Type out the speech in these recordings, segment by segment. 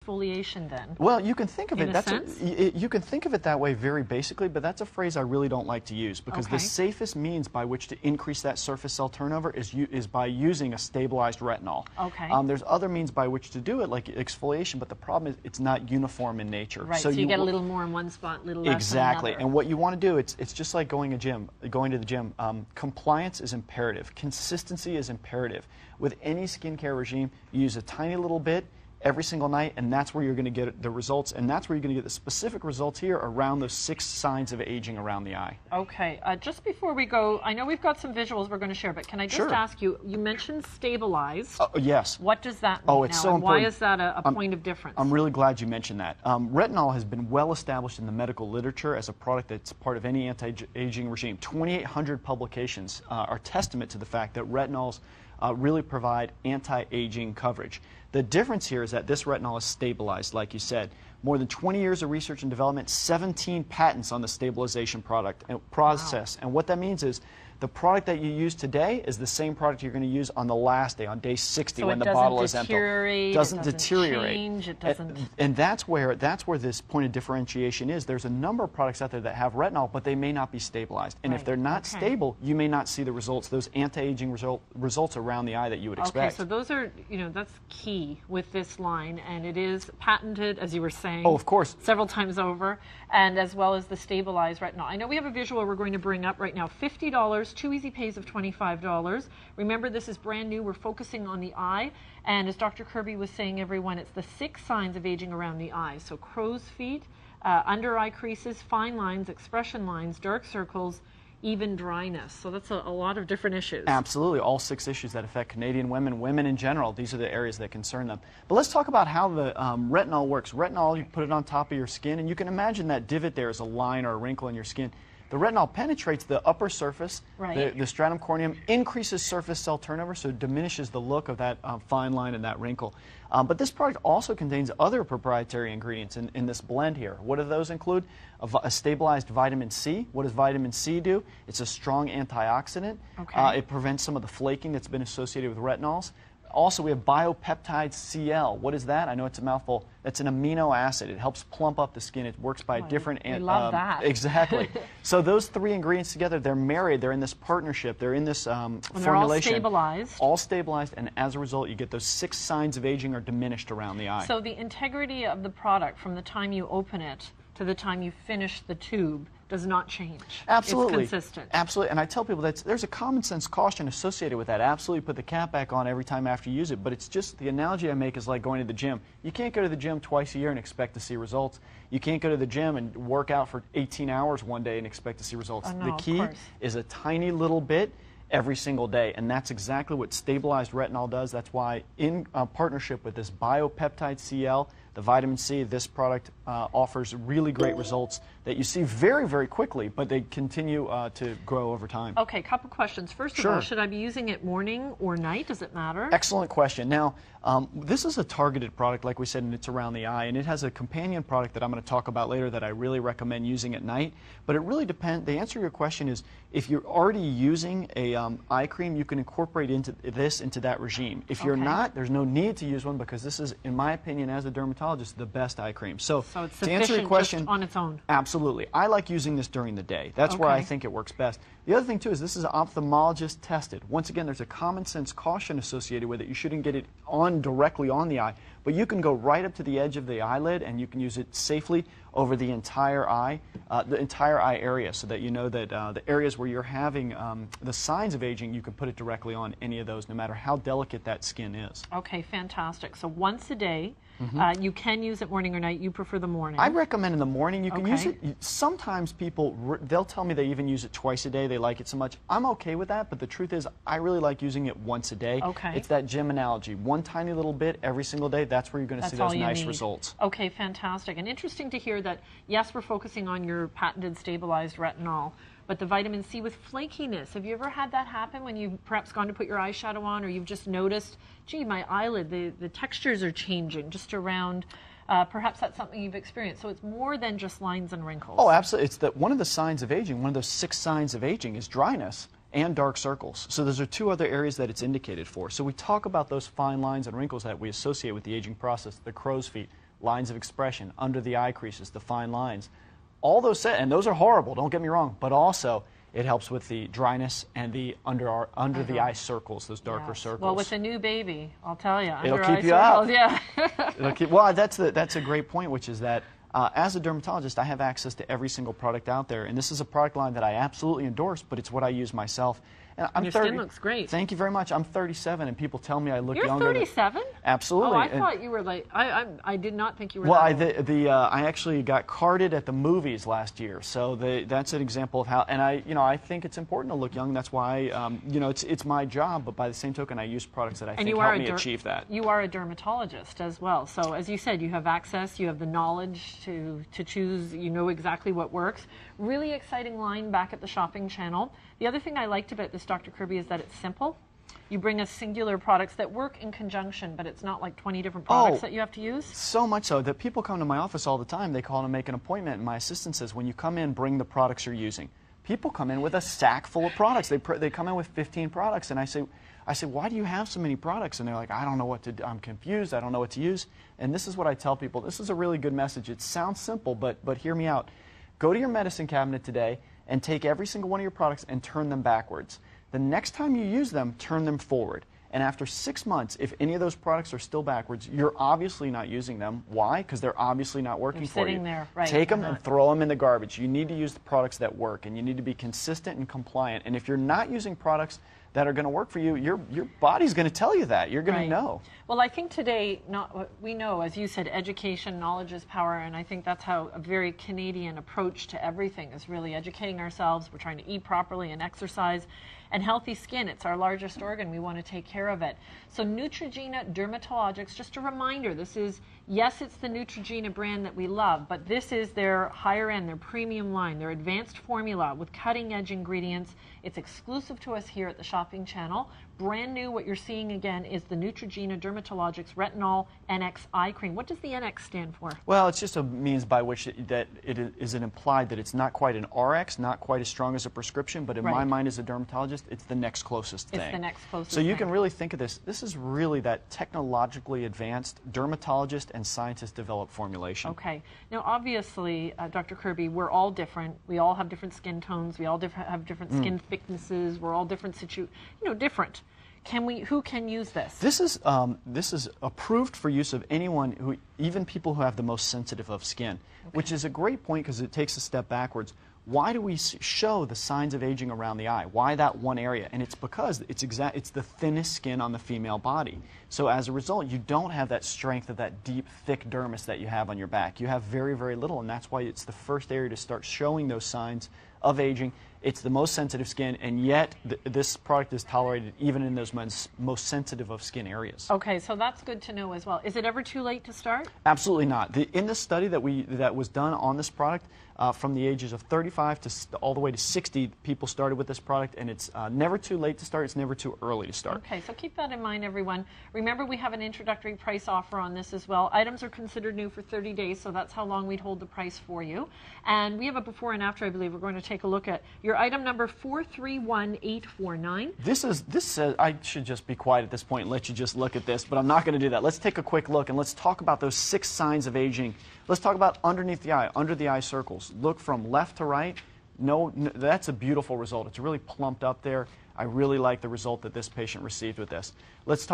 exfoliation then? Well, you can think of it. In a sense? You can think of it that way very basically, but that's a phrase I really don't like to use because the safest means by which to increase that surface cell turnover is by using a stabilized retinol. Okay. There's other means by which to do it, like exfoliation, but the problem is it's not uniform in nature. Right. So you get a little more in one spot, a little less exactly. in another. And what you want to do, it's just like going to the gym. Compliance is imperative. Consistency is imperative. With any skincare regime, you use a tiny little bit every single night, and that's where you're going to get the results, and that's where you're going to get the specific results here around those 6 signs of aging around the eye. Okay, just before we go, I know we've got some visuals we're going to share, but can I just ask you, you mentioned stabilized. Yes. What does that mean Oh, it's now, so and important. why is that a point of difference? I'm really glad you mentioned that. Retinol has been well established in the medical literature as a product that's part of any anti-aging regime. 2,800 publications are testament to the fact that retinols really provide anti-aging coverage. The difference here is that this retinol is stabilized, like you said. More than 20 years of research and development, 17 patents on the stabilization process. Wow. And what that means is the product that you use today is the same product you're going to use on the last day, on day 60, when the bottle is empty. It doesn't deteriorate. Change, it doesn't. And that's where this point of differentiation is. There's a number of products out there that have retinol, but they may not be stabilized. And if they're not stable, you may not see the results, those anti-aging results around the eye that you would expect. Okay, so those are, that's key with this line, and it is patented, as you were saying. Oh, of course. Several times over, and as well as the stabilized retinol. I know we have a visual we're going to bring up right now. $50. 2 easy pays of $25. Remember, this is brand new. We're focusing on the eye. And as Dr. Kirby was saying, everyone, it's the 6 signs of aging around the eye. So crow's feet, under eye creases, fine lines, expression lines, dark circles, even dryness. So that's a lot of different issues. Absolutely. All 6 issues that affect Canadian women in general. These are the areas that concern them. But let's talk about how the retinol works. Retinol, you put it on top of your skin, and you can imagine that divot there is a line or a wrinkle in your skin. The retinol penetrates the upper surface, the stratum corneum, increases surface cell turnover, so it diminishes the look of that fine line and that wrinkle. But this product also contains other proprietary ingredients in this blend here. What do those include? A stabilized vitamin C. What does vitamin C do? It's a strong antioxidant. It prevents some of the flaking that's been associated with retinols. Also, we have biopeptide CL. What is that? I know it's a mouthful. That's an amino acid. It helps plump up the skin. It works by different... I love that. Exactly. So those 3 ingredients together, they're married. They're in this partnership. They're in this formulation. They're all stabilized. All stabilized, and as a result, you get those 6 signs of aging are diminished around the eye. So the integrity of the product from the time you open it to the time you finish the tube does not change. Absolutely. It's consistent. Absolutely. And I tell people that there's a common sense caution associated with that. Absolutely put the cap back on every time after you use it. But it's just, the analogy I make is like going to the gym. You can't go to the gym twice a year and expect to see results. You can't go to the gym and work out for 18 hours one day and expect to see results. No, the key is a tiny little bit every single day, and that's exactly what stabilized retinol does. That's why in partnership with this biopeptide CL, the vitamin C, this product offers really great results that you see very, very quickly, but they continue to grow over time. Okay, couple questions. First of all, should I be using it morning or night? Does it matter? Excellent question. Now, this is a targeted product, like we said, and it's around the eye, and it has a companion product that I'm going to talk about later that I really recommend using at night. But it really depends. The answer to your question is, if you're already using a eye cream, you can incorporate into that regime. If you're not, there's no need to use one because this is, in my opinion, as a dermatologist, the best eye cream. So it's to answer your question, just on its own. Absolutely. I like using this during the day. That's where I think it works best. The other thing, too, is this is ophthalmologist tested. Once again, there's a common sense caution associated with it. You shouldn't get it on directly on the eye, but you can go right up to the edge of the eyelid and you can use it safely over the entire eye area, so that you know that the areas where you're having the signs of aging, you can put it directly on any of those, no matter how delicate that skin is. Okay, fantastic. So once a day, you can use it morning or night. You prefer the morning. I recommend in the morning. You can use it. Sometimes people, they'll tell me they even use it twice a day. They like it so much. I'm okay with that, but the truth is I really like using it once a day. It's that gym analogy. One tiny little bit every single day, that's where you're going to see those nice results. Okay, fantastic. And interesting to hear that, yes, we're focusing on your patented stabilized retinol, but the vitamin C with flakiness, have you ever had that happen when you've perhaps gone to put your eyeshadow on, or you've just noticed, gee, my eyelid, the textures are changing just around, perhaps that's something you've experienced. So it's more than just lines and wrinkles. Oh, absolutely. It's that one of the signs of aging, one of those 6 signs of aging is dryness and dark circles. So those are 2 other areas that it's indicated for. So we talk about those fine lines and wrinkles that we associate with the aging process, the crow's feet, lines of expression, under the eye creases, the fine lines. All those and those are horrible, don't get me wrong, but also it helps with the dryness and the under the eye circles, those darker circles. Well, with a new baby, I'll tell you, it'll under keep you circles, out. Yeah. Well, that's a great point, which is that as a dermatologist, I have access to every single product out there, and this is a product line that I absolutely endorse, but it's what I use myself. And I'm Your 30, skin looks great. Thank you very much. I'm 37, and people tell me I look You're younger. You're 37? Absolutely. Oh, I thought you were like, I did not think you were well, that old. I actually got carded at the movies last year, so that's an example of how, and I think it's important to look young. That's why, it's my job, but by the same token, I use products that I think help me achieve that. You are a dermatologist as well, so as you said, you have access, you have the knowledge to choose, you know exactly what works. Really exciting line back at the shopping channel. The other thing I liked about this, Dr. Kirby, is that it's simple. You bring us singular products that work in conjunction, but it's not like 20 different products that you have to use. So much so that people come to my office all the time. They call to make an appointment, and my assistant says, when you come in, bring the products you're using. People come in with a sack full of products. They come in with 15 products, and I say, why do you have so many products? And they're like, I don't know what to do. I'm confused. I don't know what to use. And this is what I tell people. This is a really good message. It sounds simple, but hear me out. Go to your medicine cabinet today and take every single one of your products and turn them backwards. The next time you use them, turn them forward. And after 6 months, if any of those products are still backwards, you're obviously not using them. Why? Because they're obviously not working for you. Sitting there, right. Take them and throw them in the garbage. You need to use the products that work, and you need to be consistent and compliant. And if you're not using products that are going to work for you, your body's going to tell you that. You're going to know. Well, I think today, we know, as you said, education, knowledge is power, and I think that's how a very Canadian approach to everything is really educating ourselves. We're trying to eat properly and exercise. And healthy skin, it's our largest organ. We want to take care of it. So Neutrogena Dermatologics, just a reminder, this is, yes, it's the Neutrogena brand that we love, but this is their higher end, their premium line, their advanced formula with cutting edge ingredients. It's exclusive to us here at the shopping channel. Brand new, what you're seeing again is the Neutrogena Dermatologics Retinol NX Eye Cream. What does the NX stand for? Well, it's just a means by which that it is implied that it's not quite an RX, not quite as strong as a prescription, but in my mind as a dermatologist, it's the next closest thing. It's the next closest thing. So you can really think of this. This is really that technologically advanced dermatologist and scientist developed formulation. Okay. Now, obviously, Dr. Kirby, we're all different. We all have different skin tones. We all have different skin thicknesses. We're all different different. Who can use this? This is approved for use of anyone even people who have the most sensitive of skin, which is a great point because it takes a step backwards. Why do we show the signs of aging around the eye? Why that one area? And it's because it's the thinnest skin on the female body. So as a result, you don't have that strength of that deep, thick dermis that you have on your back. You have very, very little, and that's why it's the first area to start showing those signs of aging. It's the most sensitive skin, and yet this product is tolerated even in those most sensitive of skin areas. Okay, so that's good to know as well. Is it ever too late to start? Absolutely not. In the study that was done on this product, from the ages of 35 to all the way to 60, people started with this product, and it's never too late to start. It's never too early to start. Okay, so keep that in mind, everyone. Remember, we have an introductory price offer on this as well. Items are considered new for 30 days, so that's how long we'd hold the price for you. And we have a before and after, I believe. We're going to take a look at your item number 431849. This says, I should just be quiet at this point and let you just look at this, but I'm not going to do that. Let's take a quick look and let's talk about those 6 signs of aging. Let's talk about underneath the eye, under the eye circles. Look from left to right. No, that's a beautiful result. It's really plumped up there. I really like the result that this patient received with this. Let's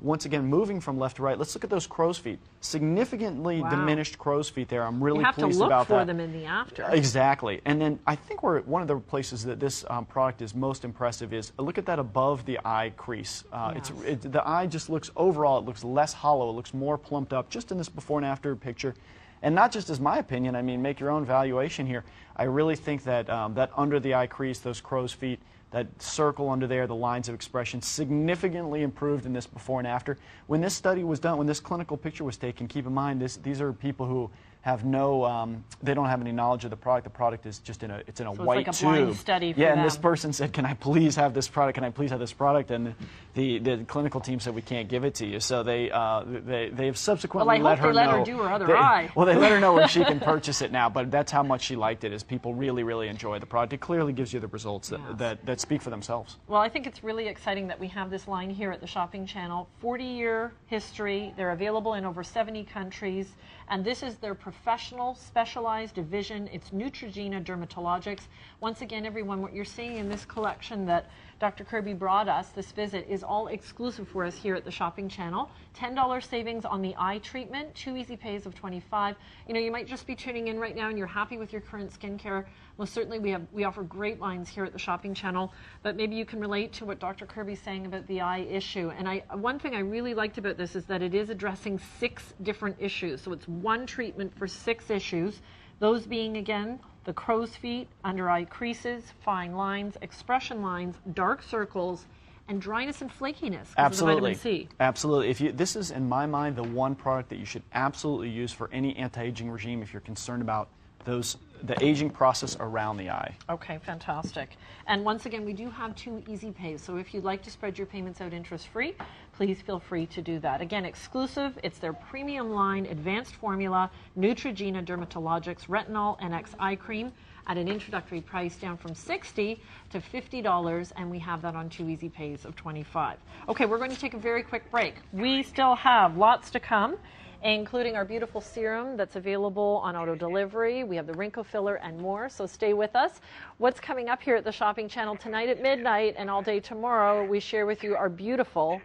once again, moving from left to right, let's look at those crow's feet. Significantly diminished crow's feet there. I'm really pleased about that. You have to look for them in the after. Exactly. And then I think one of the places that this product is most impressive is, look at that above the eye crease. Yes. The eye just looks, overall, it looks less hollow. It looks more plumped up just in this before and after picture. And not just as my opinion, I mean, make your own valuation here. I really think that that under the eye crease, those crow's feet, that circle under there, the lines of expression, significantly improved in this before and after. When this study was done, when this clinical picture was taken, keep in mind these are people who have they don't have any knowledge of the product. The product is just in a white tube. It's like a blind study for them. them. And this person said, "Can I please have this product? Can I please have this product?" And the clinical team said, "We can't give it to you." So they have subsequently let her know. Well, I hope they let her do her other eye. Well, they let her know where she can purchase it now. But that's how much she liked it. Is people really, really enjoy the product. It clearly gives you the results that that speak for themselves. Well, I think it's really exciting that we have this line here at the Shopping Channel. 40-year history. They're available in over 70 countries. And this is their professional, specialized division. It's Neutrogena Dermatologics. Once again, everyone, what you're seeing in this collection that Dr. Kirby brought us, this visit, is all exclusive for us here at the Shopping Channel. $10 savings on the eye treatment, 2 easy pays of $25. You know, you might just be tuning in right now and you're happy with your current skincare. Most certainly we offer great lines here at the Shopping Channel, but maybe you can relate to what Dr. Kirby's saying about the eye issue. And one thing I really liked about this is that it is addressing 6 different issues. So it's one treatment for 6 issues. Those being, again, the crow's feet, under eye creases, fine lines, expression lines, dark circles, and dryness and flakiness because of the vitamin C. Absolutely. This is, in my mind, the one product that you should absolutely use for any anti-aging regime if you're concerned about the aging process around the eye. Okay, fantastic. And once again, we do have 2 easy pays, so if you'd like to spread your payments out interest-free, please feel free to do that. Again, exclusive, it's their premium line, advanced formula, Neutrogena Dermatologics Retinol NX Eye Cream at an introductory price down from $60 to $50, and we have that on 2 easy pays of $25. Okay, we're going to take a very quick break. We still have lots to come, including our beautiful serum that's available on auto delivery. We have the wrinkle filler and more, so stay with us. What's coming up here at the Shopping Channel tonight at midnight and all day tomorrow, we share with you our beautiful